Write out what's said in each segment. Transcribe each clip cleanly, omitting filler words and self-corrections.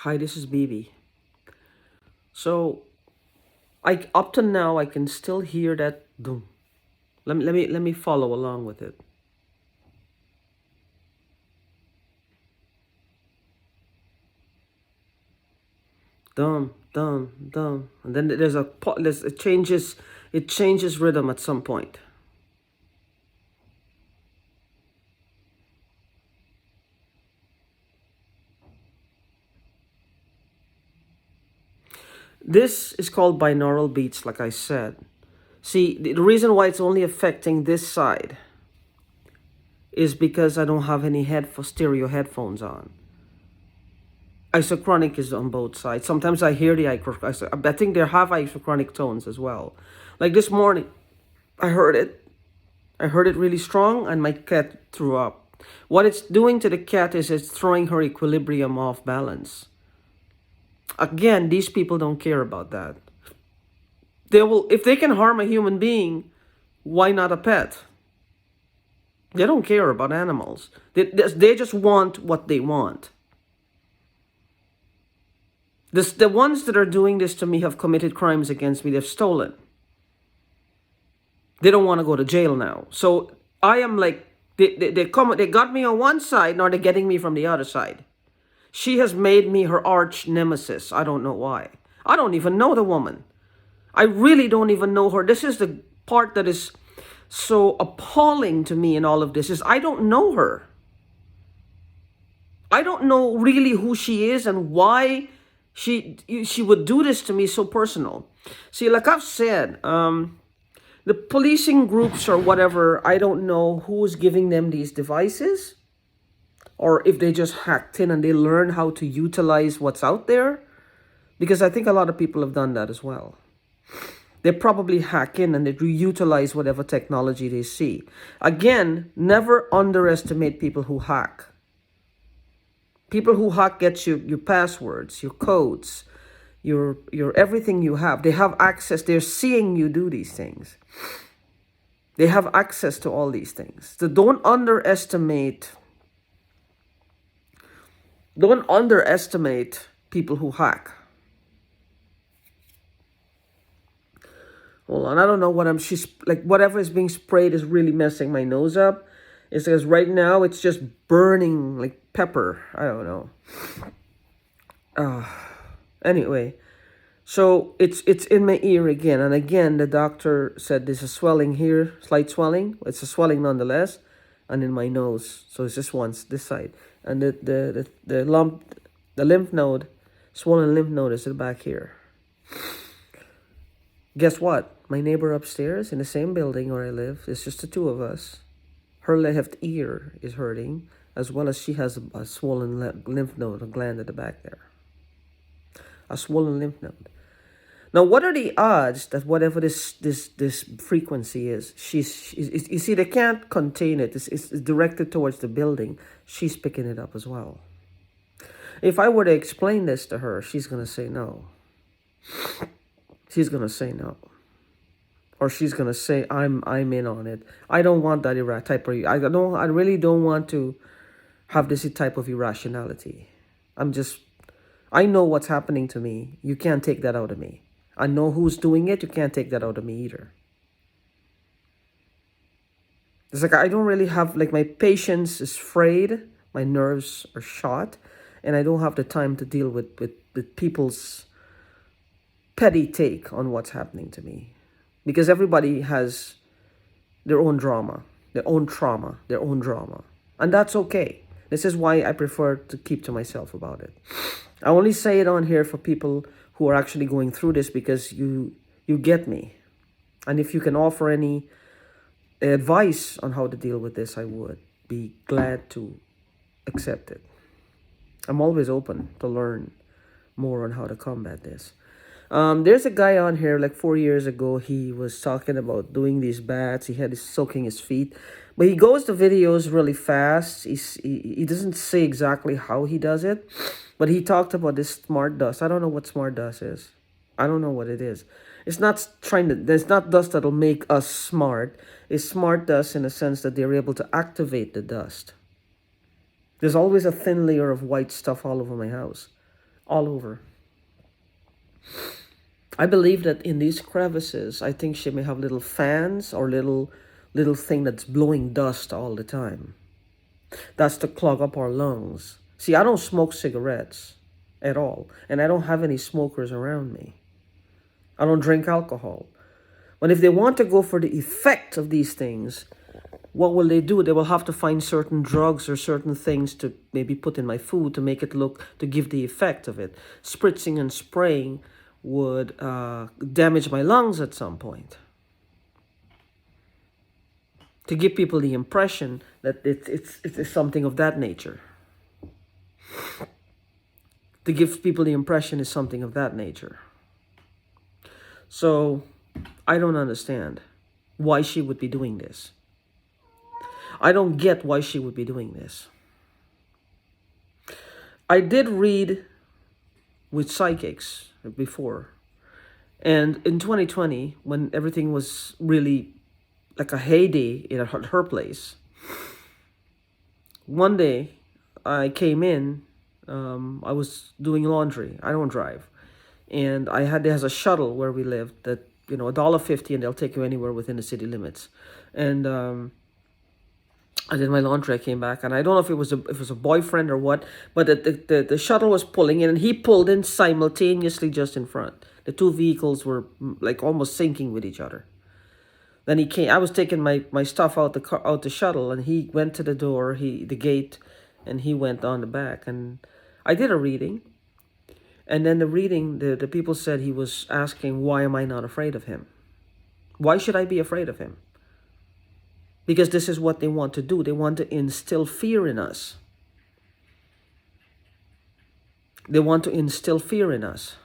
Hi, this is BB. So I up to now I can still hear that dum. Let me follow along with it. Dum dum dum, and then it changes rhythm at some point. This is called binaural beats, like I said. See, the reason why it's only affecting this side is because I don't have any stereo headphones on. Isochronic is on both sides. Sometimes I hear the I think there have isochronic tones as well. Like this morning, I heard it. I heard it really strong, and my cat threw up. What it's doing to the cat is it's throwing her equilibrium off balance. Again, these people don't care about that. They will, if they can harm a human being, why not a pet? They don't care about animals. They just want what they want. The ones that are doing this to me have committed crimes against me. They've stolen. They don't want to go to jail now. So I am like, they got me on one side, now they're getting me from the other side. She has made me her arch nemesis. I don't know why. I don't even know the woman. I really don't even know her. This is the part that is so appalling to me in all of this is I don't know her. I don't know really who she is and why she would do this to me so personal. See, like I've said, the policing groups or whatever, I don't know who's giving them these devices or if they just hacked in and they learn how to utilize what's out there. Because I think a lot of people have done that as well. They probably hack in and they utilize whatever technology they see. Again, never underestimate people who hack. People who hack get you your passwords, your codes, your everything you have. They have access. They're seeing you do these things. They have access to all these things. So don't underestimate people who hack. Hold on, I don't know what she's like whatever is being sprayed is really messing my nose up. It's because right now it's just burning like pepper. I don't know. Anyway, so it's in my ear again, and again the doctor said there's a swelling here, slight swelling. It's a swelling nonetheless, and in my nose. So it's just once this side, and the lump, the lymph node, swollen lymph node is back here. Guess what? My neighbor upstairs in the same building where I live, it's just the two of us. Her left ear is hurting, as well as she has a swollen lymph node, a gland at the back there. A swollen lymph node. Now, what are the odds that whatever this frequency is, she's you see, they can't contain it. It's directed towards the building. She's picking it up as well. If I were to explain this to her, she's gonna say no. She's gonna say no, or she's gonna say I'm in on it. I don't want that type of. I really don't want to have this type of irrationality. I know what's happening to me. You can't take that out of me. I know who's doing it. You can't take that out of me either. It's like I don't really have, like, my patience is frayed. My nerves are shot. And I don't have the time to deal with people's petty take on what's happening to me. Because everybody has their own drama, their own trauma, their own drama. And that's okay. This is why I prefer to keep to myself about it. I only say it on here for people who are actually going through this because you get me. And if you can offer any advice on how to deal with this, I would be glad to accept it. I'm always open to learn more on how to combat this. There's a guy on here like 4 years ago. He was talking about doing these baths. He had his soaking his feet, but he goes to videos really fast. He doesn't say exactly how he does it, but he talked about this smart dust. I don't know what smart dust is. I don't know what it is. It's not there's not dust that'll make us smart. It's smart dust in the sense that they're able to activate the dust. There's always a thin layer of white stuff all over my house. all over. I believe that in these crevices, I think she may have little fans or little thing that's blowing dust all the time. That's to clog up our lungs. See, I don't smoke cigarettes at all, and I don't have any smokers around me. I don't drink alcohol. But if they want to go for the effect of these things, what will they do? They will have to find certain drugs or certain things to maybe put in my food to make it look, to give the effect of it. Spritzing and spraying would damage my lungs at some point. To give people the impression that it's something of that nature. To give people the impression it's something of that nature. So, I don't understand why she would be doing this. I don't get why she would be doing this. I did read with psychics before. And in 2020, when everything was really like a heyday at her place, one day I came in, I was doing laundry. I don't drive. And there's a shuttle where we live that, $1.50, and they'll take you anywhere within the city limits. And I did my laundry. I came back, and I don't know if it was a boyfriend or what, but the shuttle was pulling in, and he pulled in simultaneously just in front. The two vehicles were like almost syncing with each other. Then he came. I was taking my stuff out the shuttle, and he went to the door, the gate, and he went on the back. And I did a reading, and then the reading, the people said he was asking, why am I not afraid of him? Why should I be afraid of him? Because this is what they want to do. They want to instill fear in us. They want to instill fear in us.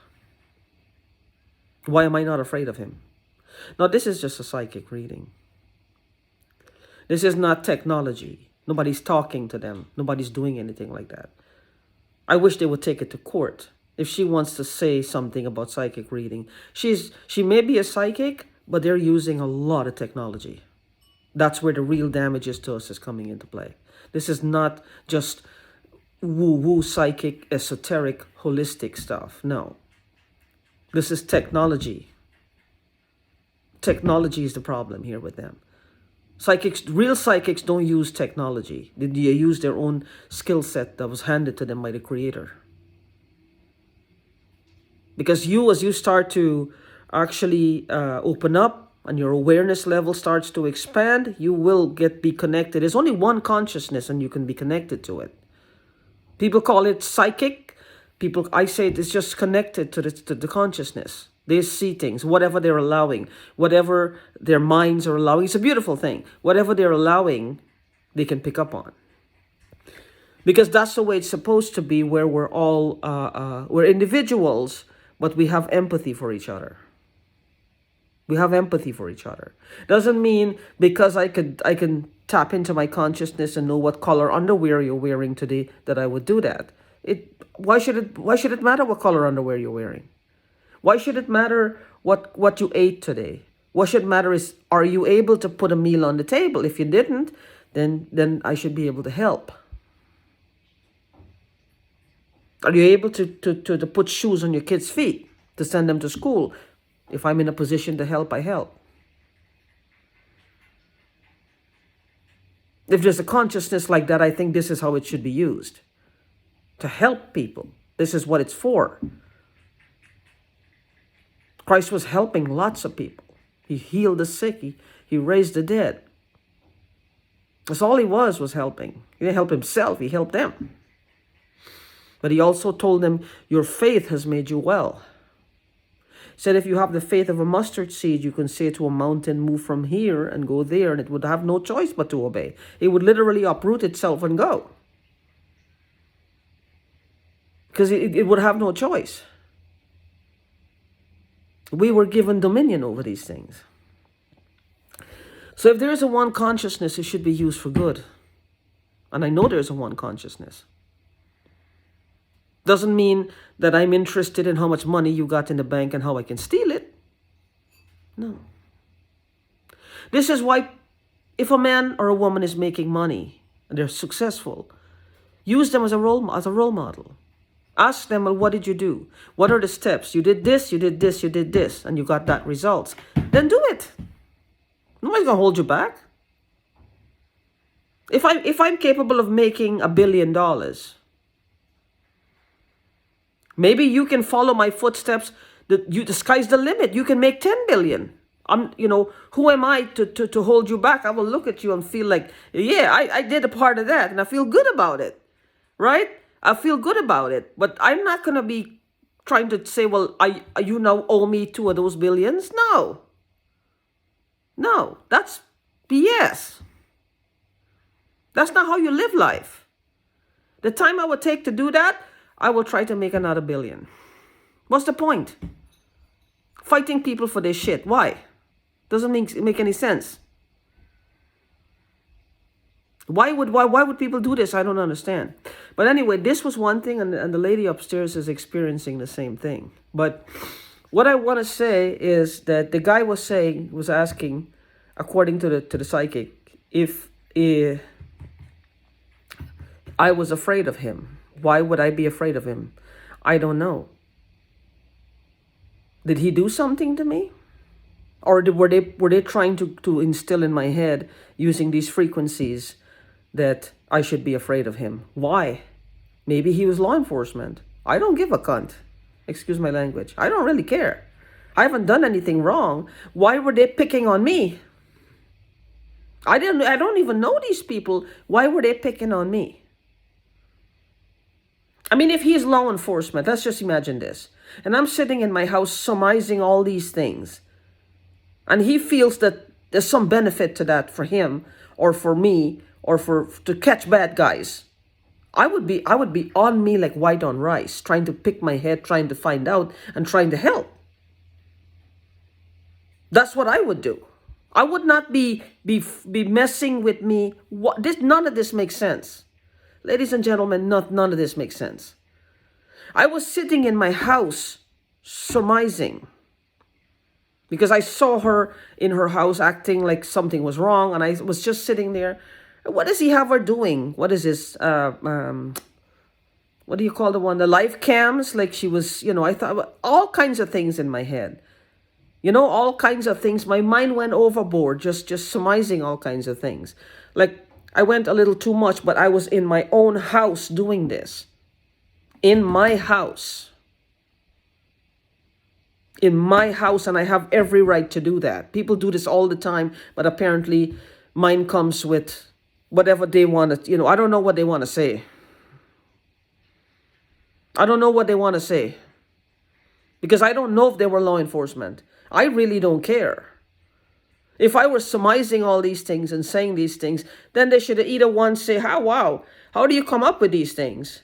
Why am I not afraid of him? Now, this is just a psychic reading. This is not technology. Nobody's talking to them. Nobody's doing anything like that. I wish they would take it to court. If she wants to say something about psychic reading, she may be a psychic, but they're using a lot of technology. That's where the real damages to us is coming into play. This is not just woo-woo, psychic, esoteric, holistic stuff. No. This is technology. Technology is the problem here with them. Real psychics don't use technology. They use their own skill set that was handed to them by the Creator. Because as you start to actually open up and your awareness level starts to expand, you will be connected. There's only one consciousness and you can be connected to it. People call it psychic. I say it's just connected to the consciousness. They see things, whatever they're allowing, whatever their minds are allowing. It's a beautiful thing. Whatever they're allowing, they can pick up on. Because that's the way it's supposed to be, where we're all, we're individuals, but we have empathy for each other. We have empathy for each other. Doesn't mean because I can tap into my consciousness and know what color underwear you're wearing today that I would do that. Why should it matter what color underwear you're wearing? Why should it matter what you ate today? What should matter is, are you able to put a meal on the table? If you didn't, then I should be able to help. Are you able to put shoes on your kids' feet to send them to school? If I'm in a position to help, I help. If there's a consciousness like that, I think this is how it should be used. To help people. This is what it's for. Christ was helping lots of people. He healed the sick. He raised the dead. That's all he was helping. He didn't help himself. He helped them. But he also told them, your faith has made you well. He said, if you have the faith of a mustard seed, you can say to a mountain, move from here and go there, and it would have no choice but to obey. It would literally uproot itself and go. Because it would have no choice. We were given dominion over these things. So if there is a one consciousness, it should be used for good. And I know there's a one consciousness. Doesn't mean that I'm interested in how much money you got in the bank and how I can steal it. No. This is why if a man or a woman is making money and they're successful, use them as a role model. Ask them, well, what did you do? What are the steps? You did this, you did this, you did this, and you got that results. Then do it. Nobody's gonna hold you back. If I'm capable of making $1 billion, maybe you can follow my footsteps. The sky's the limit. You can make 10 billion. Who am I to hold you back? I will look at you and feel like, yeah, I did a part of that, and I feel good about it, right? I feel good about it. But I'm not gonna be trying to say, well, you now owe me 2 of those billions. No, that's BS. That's not how you live life. The time I would take to do that, I will try to make another $1 billion. What's the point? Fighting people for their shit. Why? Doesn't make any sense. Why would people do this? I don't understand. But anyway, this was one thing, and the lady upstairs is experiencing the same thing. But what I want to say is that the guy was asking, according to the psychic, if I was afraid of him. Why would I be afraid of him? I don't know. Did he do something to me? Or were they trying to instill in my head, using these frequencies, that I should be afraid of him? Why? Maybe he was law enforcement. I don't give a cunt. Excuse my language. I don't really care. I haven't done anything wrong. Why were they picking on me? I don't even know these people. Why were they picking on me? I mean, if he's law enforcement, let's just imagine this. And I'm sitting in my house surmising all these things. And he feels that there's some benefit to that for him or for me or to catch bad guys. I would be on me like white on rice, trying to pick my head, trying to find out and trying to help. That's what I would do. I would not be messing with me. None of this makes sense. Ladies and gentlemen, none of this makes sense. I was sitting in my house surmising because I saw her in her house acting like something was wrong, and I was just sitting there. What does he have her doing? What is this? What do you call the one? The live cams? Like she was, I thought about all kinds of things in my head. All kinds of things. My mind went overboard, just surmising all kinds of things. Like I went a little too much, but I was in my own house doing this. In my house. In my house, and I have every right to do that. People do this all the time, but apparently mine comes with whatever they want to, I don't know what they want to say. I don't know what they want to say. Because I don't know if they were law enforcement. I really don't care. If I were surmising all these things and saying these things, then they should either one say, wow, how do you come up with these things?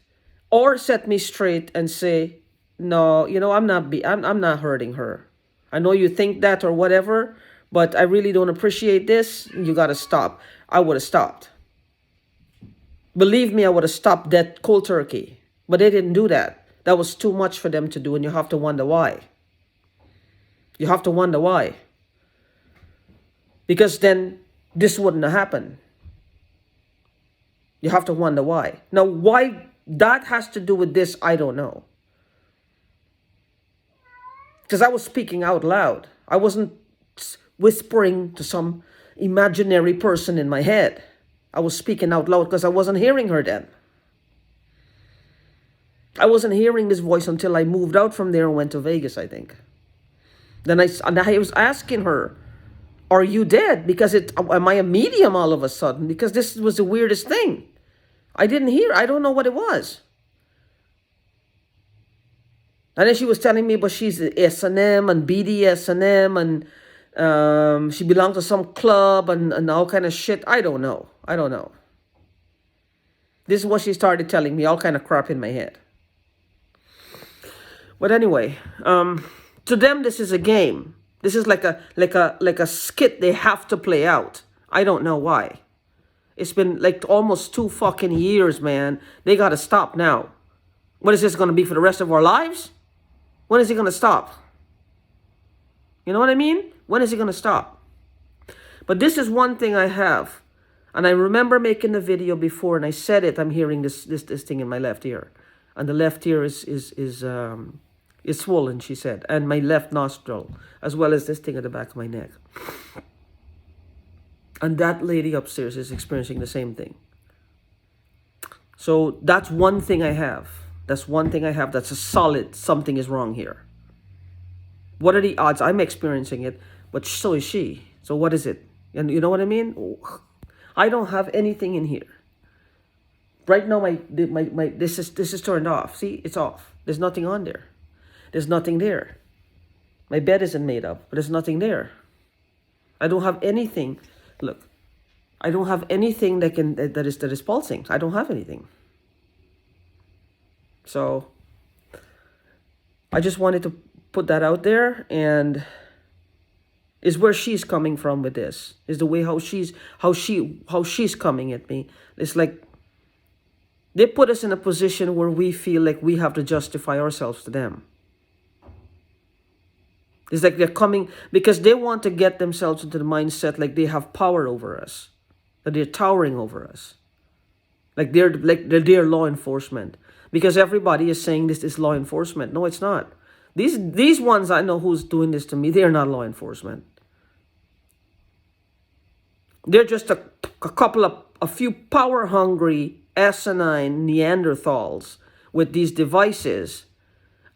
Or set me straight and say, no, I'm not hurting her. I know you think that or whatever, but I really don't appreciate this. You got to stop. I would have stopped. Believe me, I would have stopped that cold turkey. But they didn't do that. That was too much for them to do, and you have to wonder why. You have to wonder why. Because then this wouldn't have happened. You have to wonder why. Now, why that has to do with this, I don't know. Because I was speaking out loud. I wasn't whispering to some imaginary person in my head. I was speaking out loud because I wasn't hearing her then. I wasn't hearing this voice until I moved out from there and went to Vegas, I think. Then I was asking her, are you dead? Because am I a medium all of a sudden? Because this was the weirdest thing. I didn't hear. I don't know what it was. And then she was telling me, but she's S&M and BDSM and she belonged to some club and all kind of shit. I don't know. This is what she started telling me, all kind of crap in my head. But anyway, to them, this is a game. This is like a skit they have to play out. I don't know why. It's been like almost 2 fucking years, man. They got to stop now. What is this going to be for the rest of our lives? When is it going to stop? You know what I mean? When is it going to stop? But this is one thing I have. And I remember making the video before and I said it. I'm hearing this thing in my left ear. and the left ear is swollen, she said, and my left nostril, as well as this thing at the back of my neck. And that lady upstairs is experiencing the same thing. So that's one thing I have. That's one thing I have that's a solid something is wrong here. What are the odds? I'm experiencing it, but so is she. So what is it? And you know what I mean? I don't have anything in here. Right now, my this is turned off. See, it's off. There's nothing on there. There's nothing there. My bed isn't made up, but there's nothing there. I don't have anything. Look, I don't have anything that is pulsing. I don't have anything. So I just wanted to put that out there, and is where she's coming from with this. Is the way how she's coming at me. It's like they put us in a position where we feel like we have to justify ourselves to them. It's like they're coming because they want to get themselves into the mindset like they have power over us, that they're towering over us, like they're law enforcement. Because everybody is saying this is law enforcement. No, it's not. These ones I know who's doing this to me, they're not law enforcement. They're just a few power hungry, asinine Neanderthals with these devices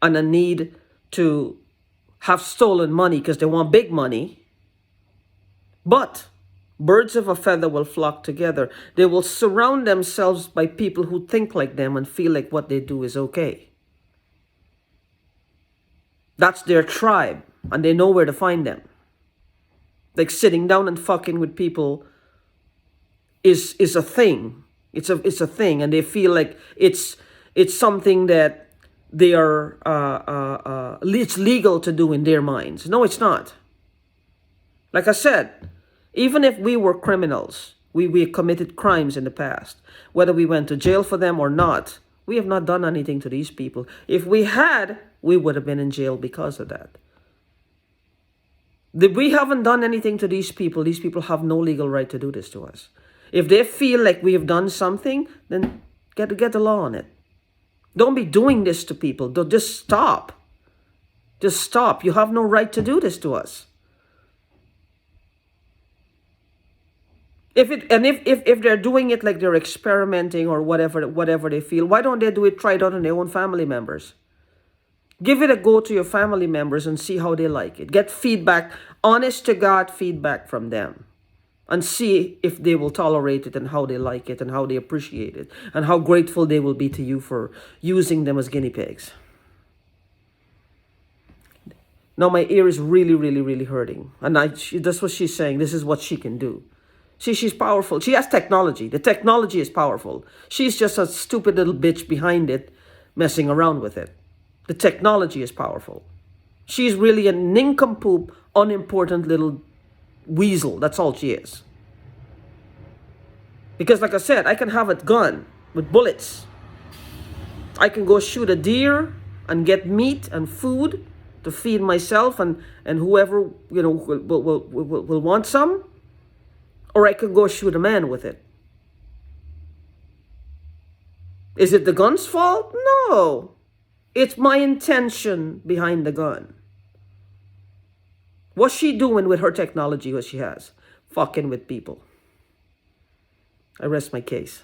and a need to have stolen money because they want big money. But birds of a feather will flock together. They will surround themselves by people who think like them and feel like what they do is okay. That's their tribe, and they know where to find them. Like sitting down and fucking with people is a thing. It's a thing, and they feel like it's something that they are it's legal to do in their minds. No, it's not. Like I said, even if we were criminals, we committed crimes in the past, whether we went to jail for them or not, we have not done anything to these people. If we had, we would have been in jail because of that. We haven't done anything to these people. These people have no legal right to do this to us. If they feel like we have done something, then get the law on it. Don't be doing this to people. Just stop. Just stop. You have no right to do this to us. If they're doing it like they're experimenting or whatever they feel, why don't they try it out on their own family members? Give it a go to your family members and see how they like it. Get feedback, honest to God feedback from them. And see if they will tolerate it and how they like it and how they appreciate it and how grateful they will be to you for using them as guinea pigs. Now my ear is really, really, really hurting. And that's what she's saying. This is what she can do. See, she's powerful. She has technology. The technology is powerful. She's just a stupid little bitch behind it, messing around with it. The technology is powerful. She's really a nincompoop, unimportant little weasel. That's all she is. Because like I said, I can have a gun with bullets. I can go shoot a deer and get meat and food to feed myself and whoever will want some. Or I could go shoot a man with it. Is it the gun's fault? No. It's my intention behind the gun. What's she doing with her technology, what she has? Fucking with people. I rest my case.